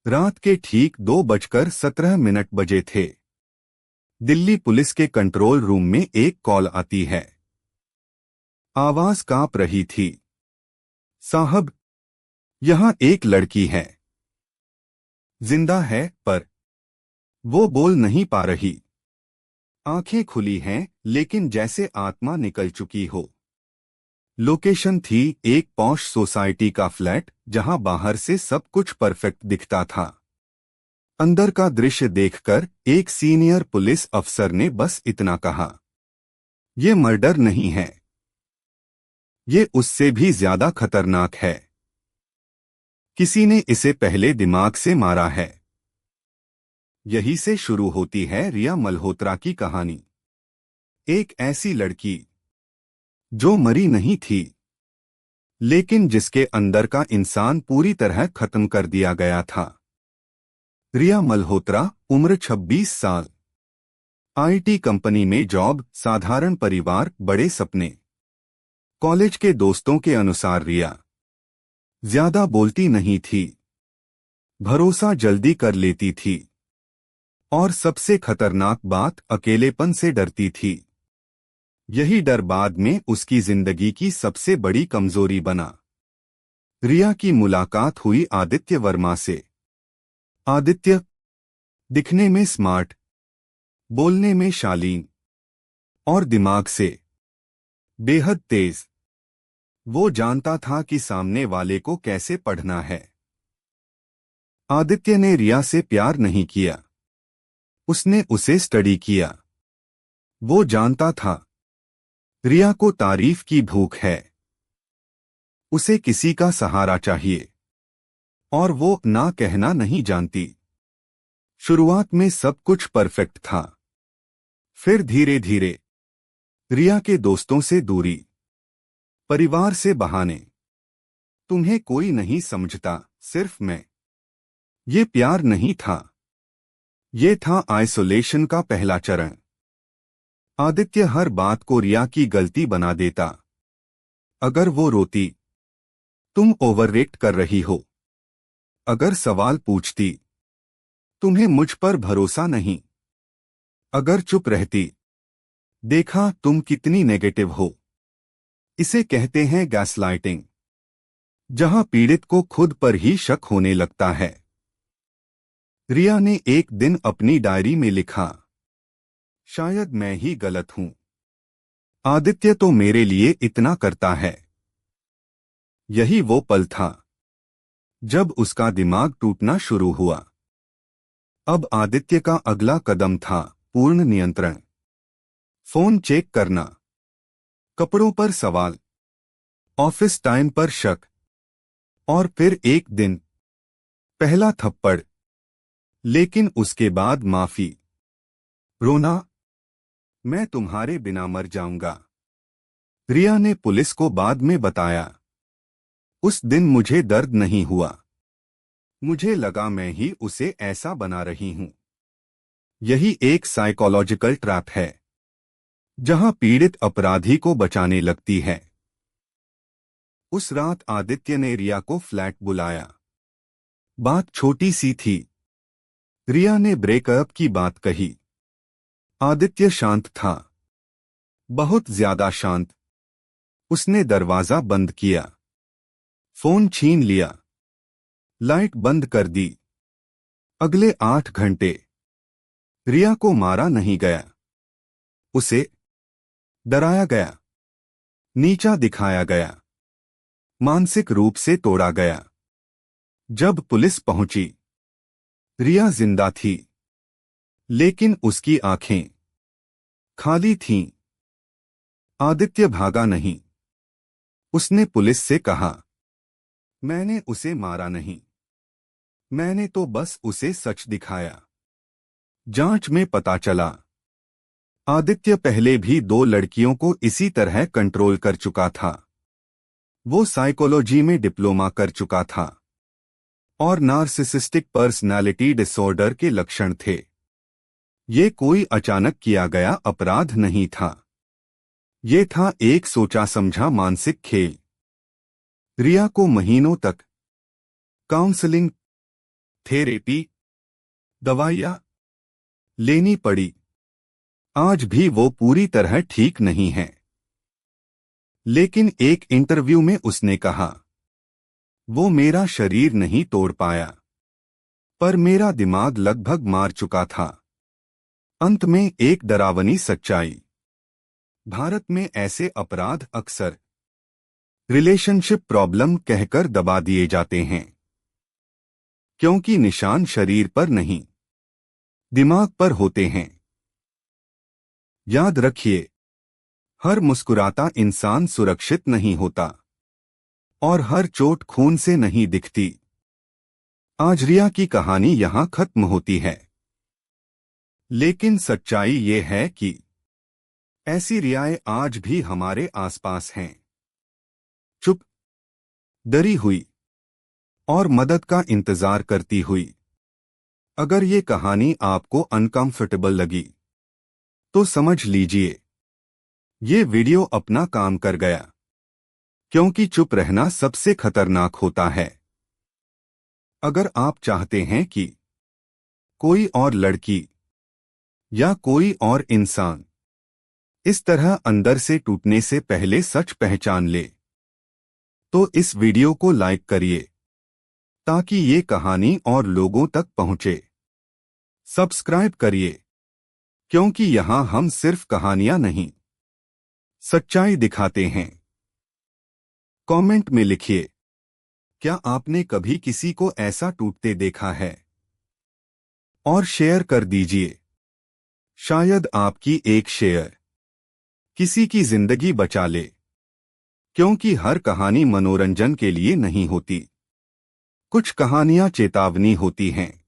रात के ठीक 2:17 बजे थे। दिल्ली पुलिस के कंट्रोल रूम में एक कॉल आती है। आवाज कांप रही थी। साहब, यहाँ एक लड़की है। जिंदा है, पर वो बोल नहीं पा रही। आंखें खुली हैं, लेकिन जैसे आत्मा निकल चुकी हो। लोकेशन थी एक पॉश सोसाइटी का फ्लैट, जहां बाहर से सब कुछ परफेक्ट दिखता था। अंदर का दृश्य देखकर एक सीनियर पुलिस अफसर ने बस इतना कहा, ये मर्डर नहीं है, ये उससे भी ज्यादा खतरनाक है। किसी ने इसे पहले दिमाग से मारा है। यही से शुरू होती है रिया मल्होत्रा की कहानी। एक ऐसी लड़की जो मरी नहीं थी, लेकिन जिसके अंदर का इंसान पूरी तरह खत्म कर दिया गया था। रिया मल्होत्रा, उम्र 26 साल। आईटी कंपनी में जॉब, साधारण परिवार, बड़े सपने। कॉलेज के दोस्तों के अनुसार रिया ज्यादा बोलती नहीं थी, भरोसा जल्दी कर लेती थी, और सबसे खतरनाक बात, अकेलेपन से डरती थी। यही डर बाद में उसकी जिंदगी की सबसे बड़ी कमजोरी बना। रिया की मुलाकात हुई आदित्य वर्मा से। आदित्य दिखने में स्मार्ट, बोलने में शालीन, और दिमाग से बेहद तेज। वो जानता था कि सामने वाले को कैसे पढ़ना है। आदित्य ने रिया से प्यार नहीं किया, उसने उसे स्टडी किया। वो जानता था रिया को तारीफ की भूख है, उसे किसी का सहारा चाहिए, और वो ना कहना नहीं जानती। शुरुआत में सब कुछ परफेक्ट था। फिर धीरे धीरे रिया के दोस्तों से दूरी, परिवार से बहाने, तुम्हें कोई नहीं समझता, सिर्फ मैं। ये प्यार नहीं था, ये था आइसोलेशन का पहला चरण। आदित्य हर बात को रिया की गलती बना देता। अगर वो रोती, तुम ओवररिएक्ट कर रही हो। अगर सवाल पूछती, तुम्हें मुझ पर भरोसा नहीं। अगर चुप रहती, देखा तुम कितनी नेगेटिव हो। इसे कहते हैं गैसलाइटिंग, जहां पीड़ित को खुद पर ही शक होने लगता है। रिया ने एक दिन अपनी डायरी में लिखा, शायद मैं ही गलत हूं। आदित्य तो मेरे लिए इतना करता है। यही वो पल था जब उसका दिमाग टूटना शुरू हुआ। अब आदित्य का अगला कदम था पूर्ण नियंत्रण। फोन चेक करना, कपड़ों पर सवाल, ऑफिस टाइम पर शक, और फिर एक दिन पहला थप्पड़, लेकिन उसके बाद माफी। रोना, मैं तुम्हारे बिना मर जाऊंगा। रिया ने पुलिस को बाद में बताया, उस दिन मुझे दर्द नहीं हुआ, मुझे लगा मैं ही उसे ऐसा बना रही हूं। यही एक साइकोलॉजिकल ट्रैप है, जहां पीड़ित अपराधी को बचाने लगती है। उस रात आदित्य ने रिया को फ्लैट बुलाया। बात छोटी सी थी। रिया ने ब्रेकअप की बात कही। आदित्य शांत था, बहुत ज्यादा शांत। उसने दरवाजा बंद किया, फोन छीन लिया, लाइट बंद कर दी। अगले 8 घंटे रिया को मारा नहीं गया, उसे डराया गया, नीचा दिखाया गया, मानसिक रूप से तोड़ा गया। जब पुलिस पहुंची, रिया जिंदा थी, लेकिन उसकी आंखें खाली थीं। आदित्य भागा नहीं। उसने पुलिस से कहा, मैंने उसे मारा नहीं, मैंने तो बस उसे सच दिखाया। जांच में पता चला, आदित्य पहले भी 2 लड़कियों को इसी तरह कंट्रोल कर चुका था। वो साइकोलॉजी में डिप्लोमा कर चुका था, और नार्सिसिस्टिक पर्सनालिटी डिसऑर्डर के लक्षण थे। ये कोई अचानक किया गया अपराध नहीं था, ये था एक सोचा समझा मानसिक खेल। रिया को महीनों तक काउंसलिंग, थेरेपी, दवाइयाँ लेनी पड़ी। आज भी वो पूरी तरह ठीक नहीं है। लेकिन एक इंटरव्यू में उसने कहा, वो मेरा शरीर नहीं तोड़ पाया, पर मेरा दिमाग लगभग मार चुका था। अंत में एक डरावनी सच्चाई। भारत में ऐसे अपराध अक्सर रिलेशनशिप प्रॉब्लम कहकर दबा दिए जाते हैं, क्योंकि निशान शरीर पर नहीं, दिमाग पर होते हैं। याद रखिए, हर मुस्कुराता इंसान सुरक्षित नहीं होता और हर चोट खून से नहीं दिखती। आज रिया की कहानी यहां खत्म होती है, लेकिन सच्चाई ये है कि ऐसी रियाएं आज भी हमारे आसपास हैं, चुप, डरी हुई और मदद का इंतजार करती हुई। अगर ये कहानी आपको अनकंफर्टेबल लगी तो समझ लीजिए, ये वीडियो अपना काम कर गया, क्योंकि चुप रहना सबसे खतरनाक होता है। अगर आप चाहते हैं कि कोई और लड़की या कोई और इंसान इस तरह अंदर से टूटने से पहले सच पहचान ले, तो इस वीडियो को लाइक करिए ताकि ये कहानी और लोगों तक पहुंचे। सब्सक्राइब करिए, क्योंकि यहां हम सिर्फ कहानियां नहीं, सच्चाई दिखाते हैं। कमेंट में लिखिए, क्या आपने कभी किसी को ऐसा टूटते देखा है? और शेयर कर दीजिए, शायद आपकी एक शेयर किसी की जिंदगी बचा ले, क्योंकि हर कहानी मनोरंजन के लिए नहीं होती, कुछ कहानियां चेतावनी होती हैं।